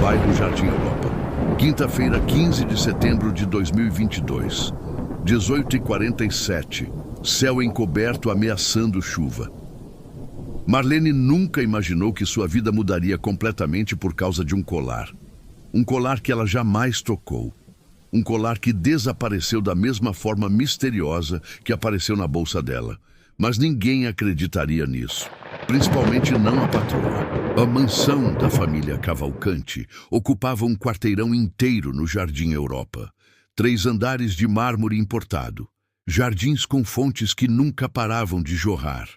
bairro Jardim Europa. Quinta-feira, 15 de setembro de 2022. 18h47. Céu encoberto ameaçando chuva. Marlene nunca imaginou que sua vida mudaria completamente por causa de um colar. Um colar que ela jamais tocou. Um colar que desapareceu da mesma forma misteriosa que apareceu na bolsa dela. Mas ninguém acreditaria nisso. Principalmente não a patroa. A mansão da família Cavalcante ocupava um quarteirão inteiro no Jardim Europa. 3 andares de mármore importado. Jardins com fontes que nunca paravam de jorrar.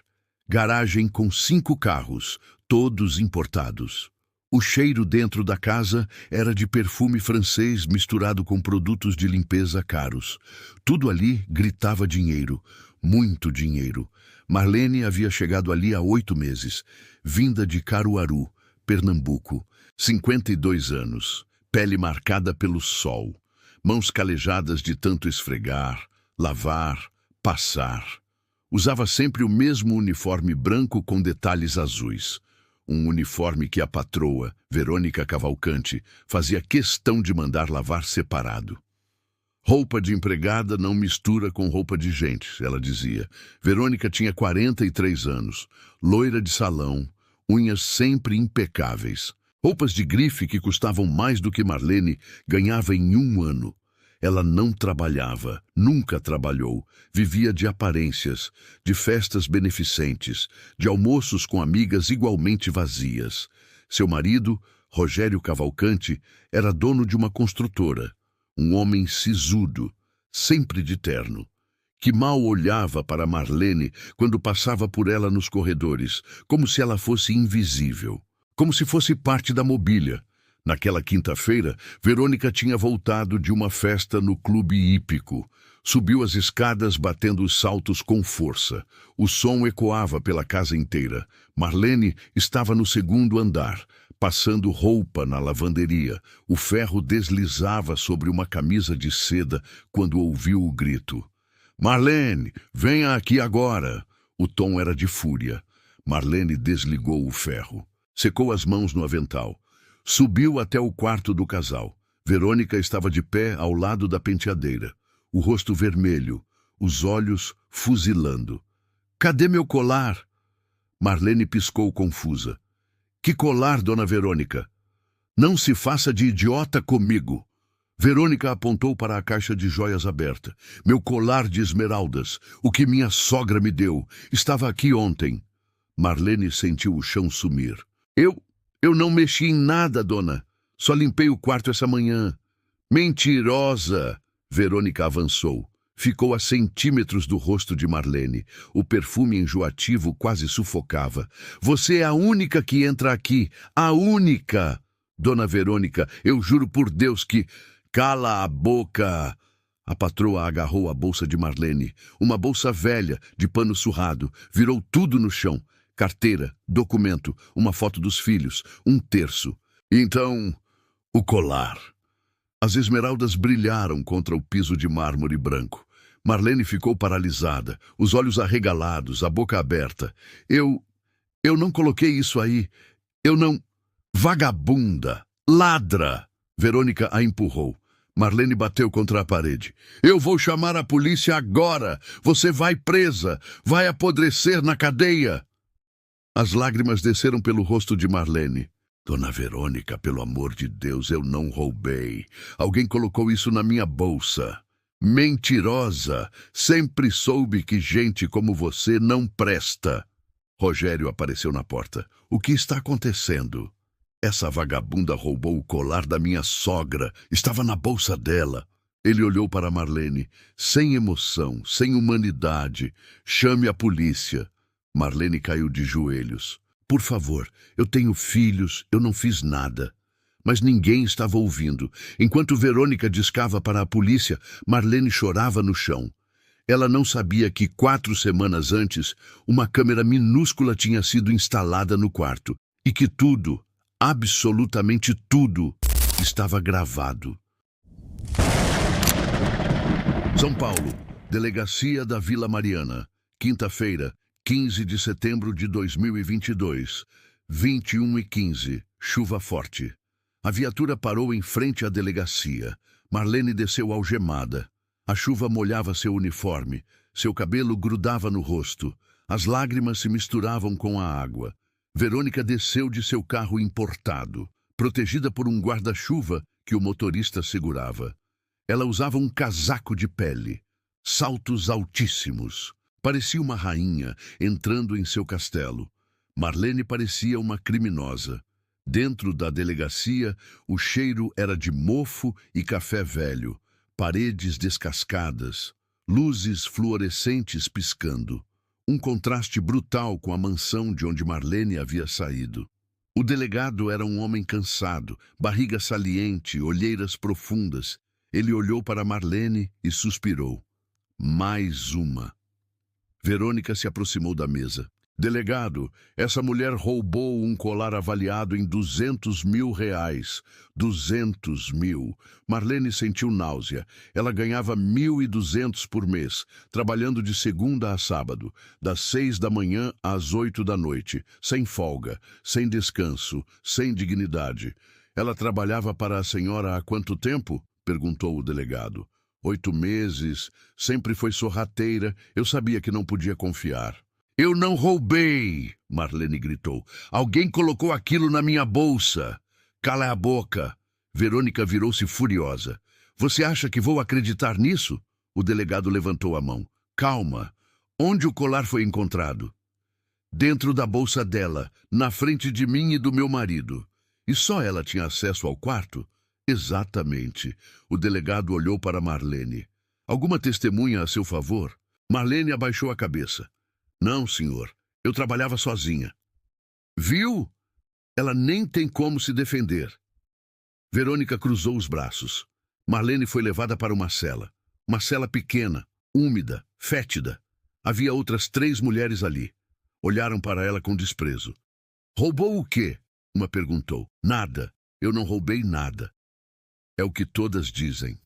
Garagem com 5 carros, todos importados. O cheiro dentro da casa era de perfume francês misturado com produtos de limpeza caros. Tudo ali gritava dinheiro, muito dinheiro. Marlene havia chegado ali há 8 meses, vinda de Caruaru, Pernambuco, 52 anos, pele marcada pelo sol, mãos calejadas de tanto esfregar, lavar, passar. Usava sempre o mesmo uniforme branco com detalhes azuis. Um uniforme que a patroa, Verônica Cavalcante, fazia questão de mandar lavar separado. Roupa de empregada não mistura com roupa de gente, ela dizia. Verônica tinha 43 anos, loira de salão, unhas sempre impecáveis. Roupas de grife que custavam mais do que Marlene ganhava em 1 ano. Ela não trabalhava, nunca trabalhou, vivia de aparências, de festas beneficentes, de almoços com amigas igualmente vazias. Seu marido, Rogério Cavalcante, era dono de uma construtora, um homem sisudo, sempre de terno, que mal olhava para Marlene quando passava por ela nos corredores, como se ela fosse invisível, como se fosse parte da mobília. Naquela quinta-feira, Verônica tinha voltado de uma festa no clube hípico. Subiu as escadas batendo os saltos com força. O som ecoava pela casa inteira. Marlene estava no 2º andar, passando roupa na lavanderia. O ferro deslizava sobre uma camisa de seda quando ouviu o grito. "Marlene, venha aqui agora!" O tom era de fúria. Marlene desligou o ferro. Secou as mãos no avental. Subiu até o quarto do casal. Verônica estava de pé ao lado da penteadeira, o rosto vermelho, os olhos fuzilando. "Cadê meu colar?" Marlene piscou confusa. "Que colar, dona Verônica?" "Não se faça de idiota comigo." Verônica apontou para a caixa de joias aberta. "Meu colar de esmeraldas, o que minha sogra me deu, estava aqui ontem." Marlene sentiu o chão sumir. Eu não mexi em nada, dona. Só limpei o quarto essa manhã." "Mentirosa!" Verônica avançou. Ficou a centímetros do rosto de Marlene. O perfume enjoativo quase sufocava. "Você é a única que entra aqui. A única!" "Dona Verônica, eu juro por Deus que..." "Cala a boca!" A patroa agarrou a bolsa de Marlene. Uma bolsa velha, de pano surrado. Virou tudo no chão. Carteira, documento, uma foto dos filhos, um terço. Então, o colar. As esmeraldas brilharam contra o piso de mármore branco. Marlene ficou paralisada, os olhos arregalados, a boca aberta. Eu não coloquei isso aí. Eu não... Vagabunda! Ladra! Verônica a empurrou. Marlene bateu contra a parede. "Eu vou chamar a polícia agora! Você vai presa! Vai apodrecer na cadeia!" As lágrimas desceram pelo rosto de Marlene. "Dona Verônica, pelo amor de Deus, eu não roubei. Alguém colocou isso na minha bolsa." "Mentirosa! Sempre soube que gente como você não presta." Rogério apareceu na porta. "O que está acontecendo?" "Essa vagabunda roubou o colar da minha sogra. Estava na bolsa dela." Ele olhou para Marlene, sem emoção, sem humanidade. "Chame a polícia." Marlene caiu de joelhos. "Por favor, eu tenho filhos, eu não fiz nada." Mas ninguém estava ouvindo. Enquanto Verônica discava para a polícia, Marlene chorava no chão. Ela não sabia que 4 semanas antes, uma câmera minúscula tinha sido instalada no quarto e que tudo, absolutamente tudo, estava gravado. São Paulo, Delegacia da Vila Mariana, quinta-feira, 15 de setembro de 2022, 21h15, chuva forte. A viatura parou em frente à delegacia. Marlene desceu algemada. A chuva molhava seu uniforme. Seu cabelo grudava no rosto. As lágrimas se misturavam com a água. Verônica desceu de seu carro importado, protegida por um guarda-chuva que o motorista segurava. Ela usava um casaco de pele, saltos altíssimos. Parecia uma rainha entrando em seu castelo. Marlene parecia uma criminosa. Dentro da delegacia, o cheiro era de mofo e café velho, paredes descascadas, luzes fluorescentes piscando. Um contraste brutal com a mansão de onde Marlene havia saído. O delegado era um homem cansado, barriga saliente, olheiras profundas. Ele olhou para Marlene e suspirou. Mais uma. Verônica se aproximou da mesa. Delegado, essa mulher roubou um colar avaliado em R$200 mil. 200 mil. Marlene sentiu náusea. Ela ganhava 1.200 por mês, trabalhando de segunda a sábado, das 6 da manhã às 8 da noite, sem folga, sem descanso, sem dignidade. Ela trabalhava para a senhora há quanto tempo? Perguntou o delegado. 8 meses, sempre foi sorrateira, eu sabia que não podia confiar. Eu não roubei, Marlene gritou. Alguém colocou aquilo na minha bolsa. Cala a boca. Verônica virou-se furiosa. Você acha que vou acreditar nisso? O delegado levantou a mão. Calma. Onde o colar foi encontrado? Dentro da bolsa dela, na frente de mim e do meu marido. E só ela tinha acesso ao quarto? Exatamente. O delegado olhou para Marlene. Alguma testemunha a seu favor? Marlene abaixou a cabeça. Não, senhor. Eu trabalhava sozinha. Viu? Ela nem tem como se defender. Verônica cruzou os braços. Marlene foi levada para uma cela. Uma cela pequena, úmida, fétida. Havia outras 3 mulheres ali. Olharam para ela com desprezo. Roubou o quê? Uma perguntou. Nada. Eu não roubei nada. É o que todas dizem.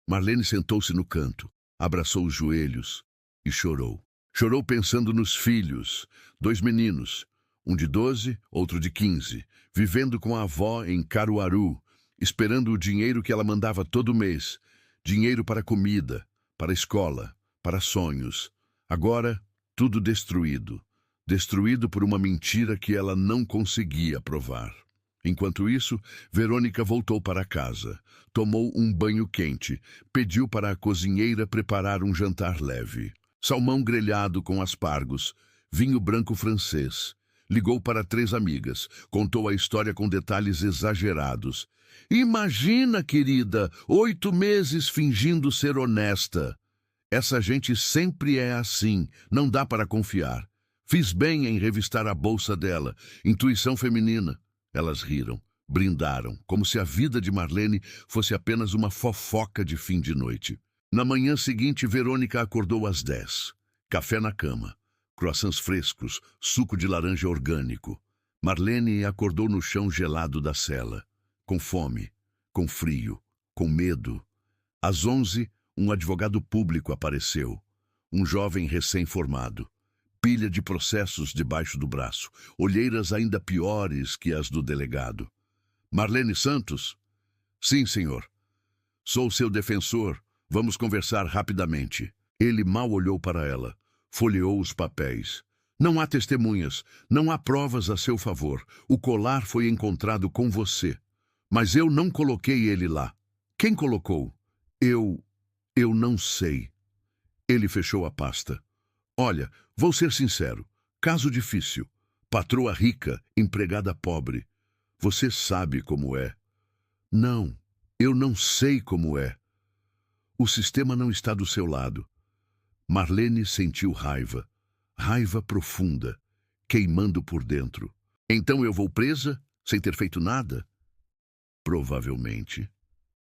Marlene sentou-se no canto, abraçou os joelhos e chorou. Chorou pensando nos filhos, 2 meninos, um de 12, outro de 15, vivendo com a avó em Caruaru, esperando o dinheiro que ela mandava todo mês, dinheiro para comida, para escola, para sonhos. Agora, tudo destruído, destruído por uma mentira que ela não conseguia provar. Enquanto isso, Verônica voltou para casa, tomou um banho quente, pediu para a cozinheira preparar um jantar leve. Salmão grelhado com aspargos, vinho branco francês. Ligou para 3 amigas, contou a história com detalhes exagerados. Imagina, querida, 8 meses fingindo ser honesta. Essa gente sempre é assim, não dá para confiar. Fiz bem em revistar a bolsa dela, intuição feminina. Elas riram, brindaram, como se a vida de Marlene fosse apenas uma fofoca de fim de noite. Na manhã seguinte, Verônica acordou às 10. Café na cama, croissants frescos, suco de laranja orgânico. Marlene acordou no chão gelado da cela, com fome, com frio, com medo. Às 11, um advogado público apareceu, um jovem recém-formado. Pilha de processos debaixo do braço, olheiras ainda piores que as do delegado. Marlene Santos? Sim, senhor. Sou seu defensor. Vamos conversar rapidamente. Ele mal olhou para ela, folheou os papéis. Não há testemunhas, não há provas a seu favor. O colar foi encontrado com você. Mas eu não coloquei ele lá. Quem colocou? Eu não sei. Ele fechou a pasta. Olha, vou ser sincero. Caso difícil. Patroa rica, empregada pobre. Você sabe como é. Não, eu não sei como é. O sistema não está do seu lado. Marlene sentiu raiva. Raiva profunda, queimando por dentro. Então eu vou presa, sem ter feito nada? Provavelmente.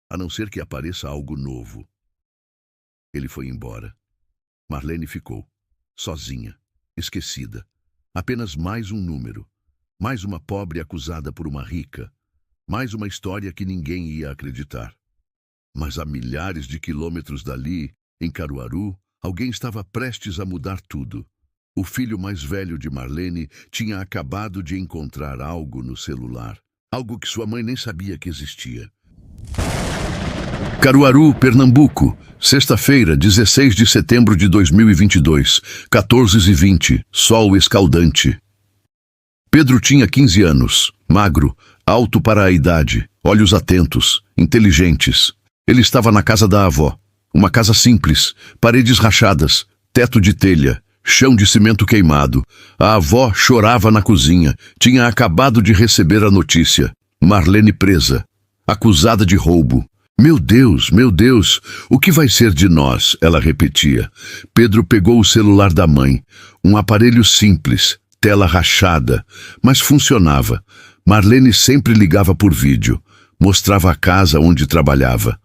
A não ser que apareça algo novo. Ele foi embora. Marlene ficou, sozinha, esquecida. Apenas mais um número. Mais uma pobre acusada por uma rica. Mais uma história que ninguém ia acreditar. Mas a milhares de quilômetros dali, em Caruaru, alguém estava prestes a mudar tudo. O filho mais velho de Marlene tinha acabado de encontrar algo no celular. algo que sua mãe nem sabia que existia. Caruaru, Pernambuco, sexta-feira, 16 de setembro de 2022, 14h20, sol escaldante. Pedro tinha 15 anos, magro, alto para a idade, olhos atentos, inteligentes. Ele estava na casa da avó, uma casa simples, paredes rachadas, teto de telha, chão de cimento queimado. A avó chorava na cozinha, tinha acabado de receber a notícia. Marlene presa, acusada de roubo. Meu Deus, o que vai ser de nós? Ela repetia. Pedro pegou o celular da mãe, um aparelho simples, tela rachada, mas funcionava. Marlene sempre ligava por vídeo, mostrava a casa onde trabalhava.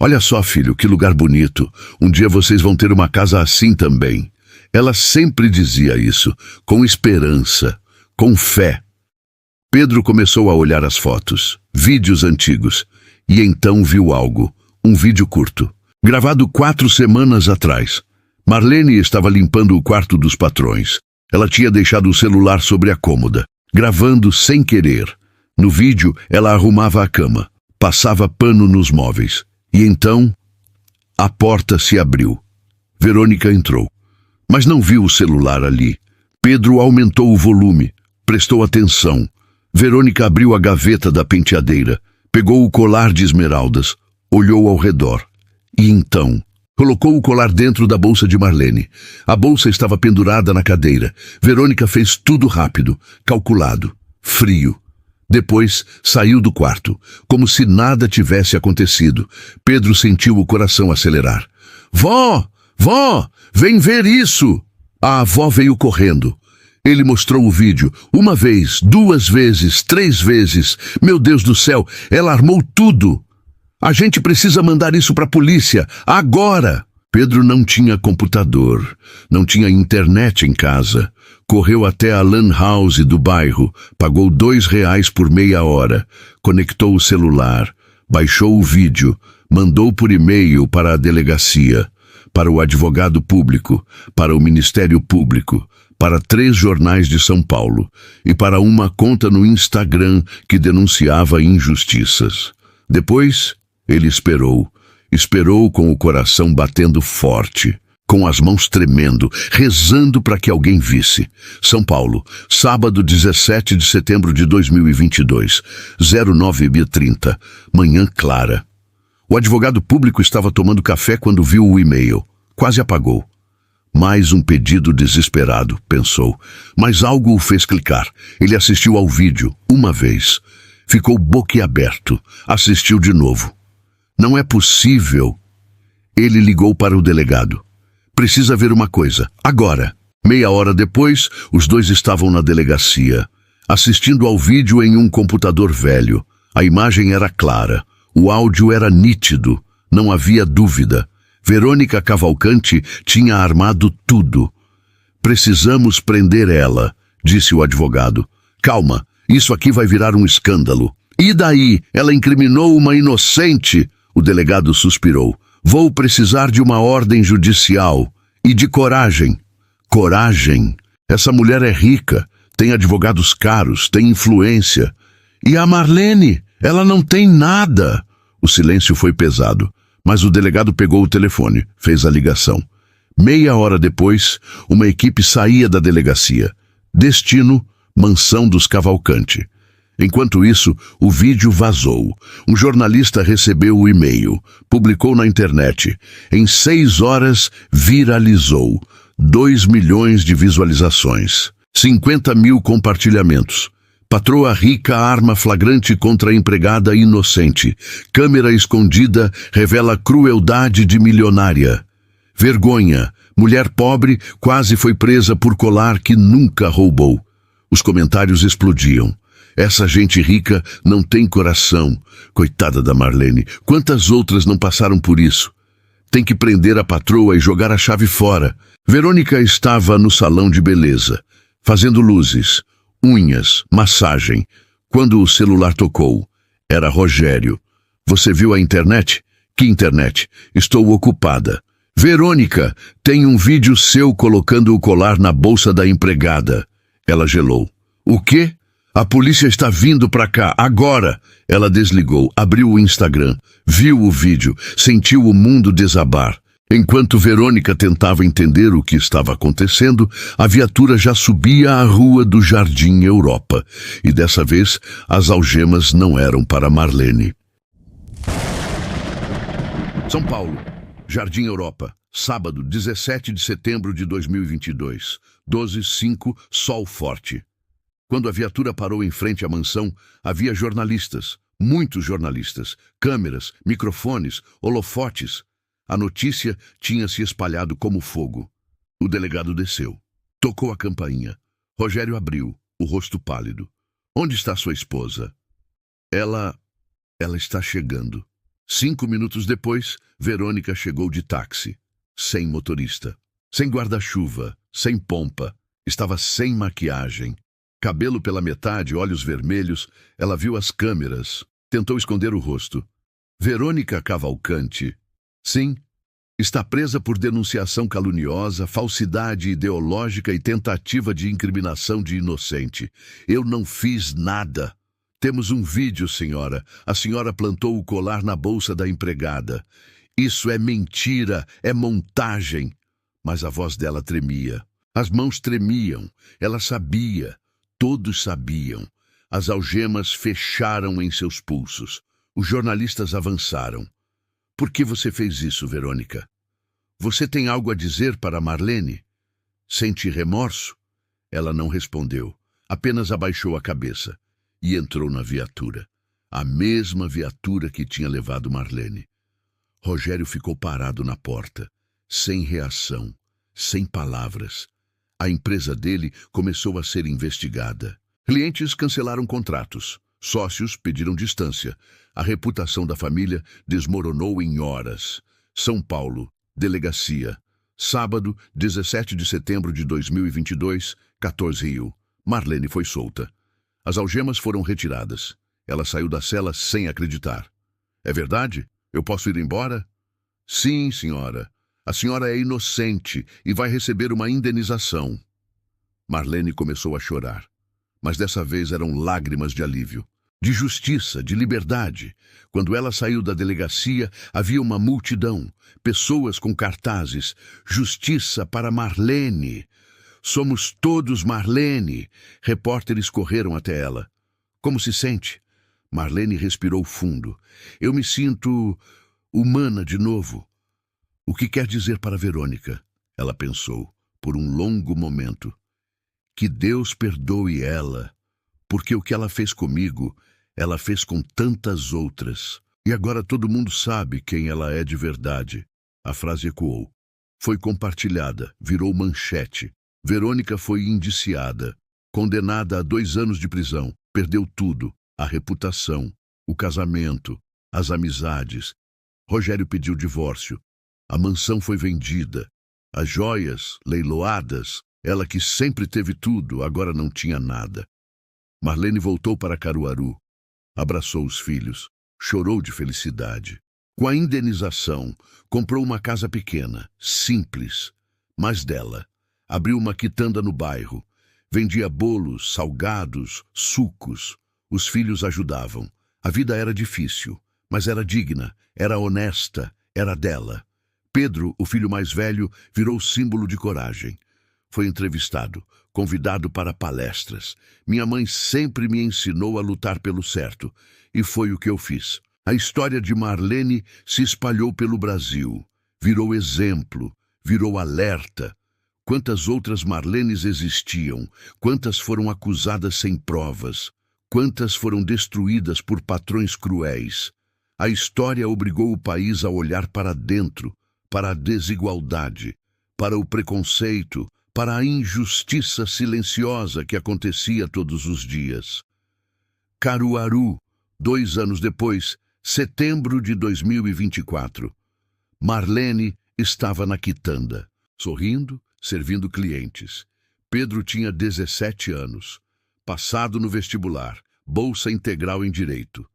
Olha só, filho, que lugar bonito. Um dia vocês vão ter uma casa assim também. Ela sempre dizia isso, com esperança, com fé. Pedro começou a olhar as fotos, vídeos antigos, e então viu algo, um vídeo curto, gravado 4 semanas atrás. Marlene estava limpando o quarto dos patrões. Ela tinha deixado o celular sobre a cômoda, gravando sem querer. No vídeo, ela arrumava a cama, passava pano nos móveis. E então, a porta se abriu. Verônica entrou, mas não viu o celular ali. Pedro aumentou o volume, prestou atenção. Verônica abriu a gaveta da penteadeira, pegou o colar de esmeraldas, olhou ao redor. E então, colocou o colar dentro da bolsa de Marlene. A bolsa estava pendurada na cadeira. Verônica fez tudo rápido, calculado, frio. Depois, saiu do quarto, como se nada tivesse acontecido. Pedro sentiu o coração acelerar. Vó! Vó! Vem ver isso! A avó veio correndo. Ele mostrou o vídeo, 1 vez, 2 vezes, 3 vezes. Meu Deus do céu, ela armou tudo. A gente precisa mandar isso para a polícia, agora! Pedro não tinha computador, não tinha internet em casa. Correu até a LAN house do bairro, pagou R$ 2 por meia hora, conectou o celular, baixou o vídeo, mandou por e-mail para a delegacia, para o advogado público, para o Ministério Público, para 3 jornais de São Paulo e para uma conta no Instagram que denunciava injustiças. Depois, ele esperou com o coração batendo forte, com as mãos tremendo, rezando para que alguém visse. São Paulo, sábado 17 de setembro de 2022, 09h30, manhã clara. O advogado público estava tomando café quando viu o e-mail. Quase apagou. Mais um pedido desesperado, pensou. Mas algo o fez clicar. Ele assistiu ao vídeo, 1 vez. Ficou boquiaberto. Assistiu de novo. Não é possível. Ele ligou para o delegado. Precisa ver uma coisa, agora. Meia hora depois, os dois estavam na delegacia, assistindo ao vídeo em um computador velho. A imagem era clara. O áudio era nítido. Não havia dúvida. Verônica Cavalcante tinha armado tudo. Precisamos prender ela, disse o advogado. Calma, isso aqui vai virar um escândalo. E daí? Ela incriminou uma inocente. O delegado suspirou. Vou precisar de uma ordem judicial e de coragem. Coragem? Essa mulher é rica, tem advogados caros, tem influência. E a Marlene? Ela não tem nada. O silêncio foi pesado, mas o delegado pegou o telefone, fez a ligação. Meia hora depois, uma equipe saía da delegacia. Destino, Mansão dos Cavalcante. Enquanto isso, o vídeo vazou. Um jornalista recebeu o e-mail, publicou na internet. Em 6 horas, viralizou. 2 milhões de visualizações. 50 mil compartilhamentos. Patroa rica arma flagrante contra empregada inocente. Câmera escondida revela crueldade de milionária. Vergonha. Mulher pobre quase foi presa por colar que nunca roubou. Os comentários explodiam. Essa gente rica não tem coração. Coitada da Marlene. Quantas outras não passaram por isso? Tem que prender a patroa e jogar a chave fora. Verônica estava no salão de beleza, fazendo luzes, unhas, massagem. Quando o celular tocou, era Rogério. Você viu a internet? Que internet? Estou ocupada. Verônica, tem um vídeo seu colocando o colar na bolsa da empregada. Ela gelou. O quê? A polícia está vindo para cá, agora! Ela desligou, abriu o Instagram, viu o vídeo, sentiu o mundo desabar. Enquanto Verônica tentava entender o que estava acontecendo, a viatura já subia a rua do Jardim Europa. E dessa vez, as algemas não eram para Marlene. São Paulo, Jardim Europa, sábado, 17 de setembro de 2022, 12h05, sol forte. Quando a viatura parou em frente à mansão, havia jornalistas, muitos jornalistas, câmeras, microfones, holofotes. A notícia tinha se espalhado como fogo. O delegado desceu. Tocou a campainha. Rogério abriu, o rosto pálido. Onde está sua esposa? Ela está chegando. 5 minutos depois, Verônica chegou de táxi. Sem motorista. Sem guarda-chuva. Sem pompa. Estava sem maquiagem. Cabelo pela metade, olhos vermelhos. Ela viu as câmeras. Tentou esconder o rosto. Verônica Cavalcante. Sim, está presa por denunciação caluniosa, falsidade ideológica e tentativa de incriminação de inocente. Eu não fiz nada. Temos um vídeo, senhora. A senhora plantou o colar na bolsa da empregada. Isso é mentira, é montagem. Mas a voz dela tremia. As mãos tremiam. Ela sabia. Todos sabiam. As algemas fecharam em seus pulsos. Os jornalistas avançaram. Por que você fez isso, Verônica? Você tem algo a dizer para Marlene? Sente remorso? Ela não respondeu, apenas abaixou a cabeça e entrou na viatura. A mesma viatura que tinha levado Marlene. Rogério ficou parado na porta, sem reação, sem palavras. A empresa dele começou a ser investigada. Clientes cancelaram contratos. Sócios pediram distância. A reputação da família desmoronou em horas. São Paulo, delegacia. Sábado, 17 de setembro de 2022, 14h. Marlene foi solta. As algemas foram retiradas. Ela saiu da cela sem acreditar. É verdade? Eu posso ir embora? Sim, senhora. A senhora é inocente e vai receber uma indenização. Marlene começou a chorar. Mas dessa vez eram lágrimas de alívio, de justiça, de liberdade. Quando ela saiu da delegacia, havia uma multidão, pessoas com cartazes, justiça para Marlene. Somos todos Marlene. Repórteres correram até ela. Como se sente? Marlene respirou fundo. Eu me sinto humana de novo. O que quer dizer para Verônica? Ela pensou, por um longo momento. Que Deus perdoe ela, porque o que ela fez comigo, ela fez com tantas outras. E agora todo mundo sabe quem ela é de verdade. A frase ecoou. Foi compartilhada, virou manchete. Verônica foi indiciada, condenada a 2 anos de prisão. Perdeu tudo, a reputação, o casamento, as amizades. Rogério pediu divórcio. A mansão foi vendida. As joias, leiloadas. Ela que sempre teve tudo, agora não tinha nada. Marlene voltou para Caruaru, abraçou os filhos, chorou de felicidade. Com a indenização, comprou uma casa pequena, simples, mas dela. Abriu uma quitanda no bairro, vendia bolos, salgados, sucos. Os filhos ajudavam. A vida era difícil, mas era digna, era honesta, era dela. Pedro, o filho mais velho, virou símbolo de coragem. Foi entrevistado, convidado para palestras. Minha mãe sempre me ensinou a lutar pelo certo, e foi o que eu fiz. A história de Marlene se espalhou pelo Brasil, virou exemplo, virou alerta. Quantas outras Marlenes existiam, quantas foram acusadas sem provas, quantas foram destruídas por patrões cruéis. A história obrigou o país a olhar para dentro, para a desigualdade, para o preconceito, para a injustiça silenciosa que acontecia todos os dias. Caruaru, 2 anos depois, setembro de 2024. Marlene estava na quitanda, sorrindo, servindo clientes. Pedro tinha 17 anos, passado no vestibular, bolsa integral em direito.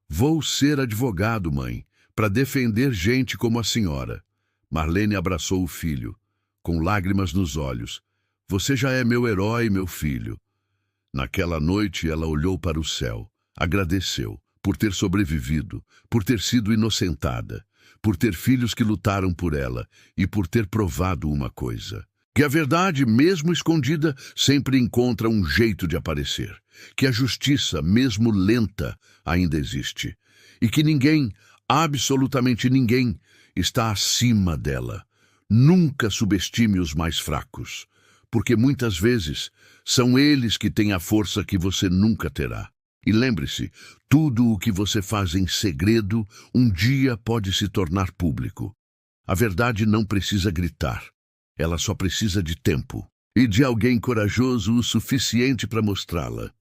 Vou ser advogado, mãe, para defender gente como a senhora. Marlene abraçou o filho, com lágrimas nos olhos. Você já é meu herói, meu filho. Naquela noite, ela olhou para o céu, agradeceu por ter sobrevivido, por ter sido inocentada, por ter filhos que lutaram por ela e por ter provado uma coisa: que a verdade, mesmo escondida, sempre encontra um jeito de aparecer, que a justiça, mesmo lenta, ainda existe, e que ninguém, absolutamente ninguém, está acima dela. Nunca subestime os mais fracos, porque muitas vezes são eles que têm a força que você nunca terá. E lembre-se, tudo o que você faz em segredo, um dia pode se tornar público. A verdade não precisa gritar, ela só precisa de tempo e de alguém corajoso o suficiente para mostrá-la.